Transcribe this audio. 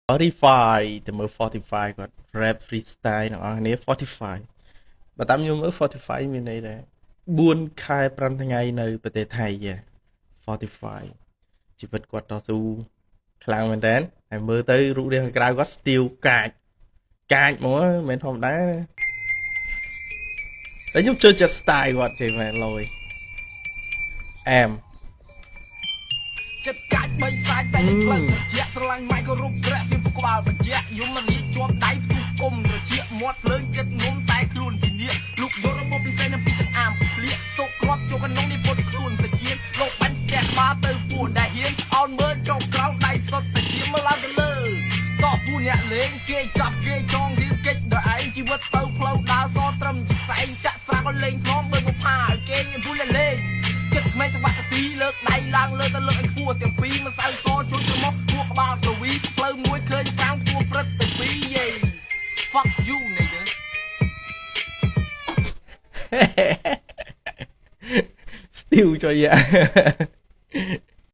Spotify ទៅមើល Spotify គាត់ rap freestyle ទាំងអស់គ្នា Spotify បើតាមខ្ញុំមើល Spotify មានន័យដែរ4 ខែ 5 ថ្ងៃនៅប្រទេសថៃ Spotify ជីវិតគាត់តស៊ូខ្លាំងមែនតើហើយមើលទៅរូបរាងខាងក្រៅគាត់ស្ទាវកាចហ្មងមិនមែនធម្មតាទេតែខ្ញុំចូលចិត្ត style គាត់ទេមែនលយអែមចិត្តកាច់បីសាច់តែលេចផ្លូវជាស្រឡាញ់ម៉ៃក៏រូបក្រាក់វាពក្បាលបញ្ជាក់យំមិនលៀកជាប់ដៃផ្ទុះគុំត្រជាមាត់ភ្លើងចិត្តងុំតែខ្លួនជានៀកលោកយករបបពិសេសនៅពីចង្អាមភ្លៀកសុកគ្រាប់ចូលកណ្ដុងនេះពុតខ្លួនសាច់ជាតិលោកបាញ់ផ្ទះបាទៅពួនដែលហ៊ានអោនមើលចុកក្រោមដៃសុតតែជាមើលឡើងទៅលើតោះពួនអ្នកលេងគេចាប់គេចងរៀបកិច្ចដល់ឯងជីវិតទៅផ្លូវដើរសត្រឹមជាផ្សែងចាក់ស្រាក៏លេងផងមើលមកផាគេមានពួនលេងចិត្តក្មេងសង្វាក់ស៊ីលើកដៃឡើងលើទៅលើកឲ្យខ្ពស់ទាំងពីរមិនសៅសជួយទៅមកគួរក្បាលកវីផ្លូវមួយឃើញតាមគួរព្រឹត្តទៅពីរយេ fuck you nigga ស្ទាវចុយ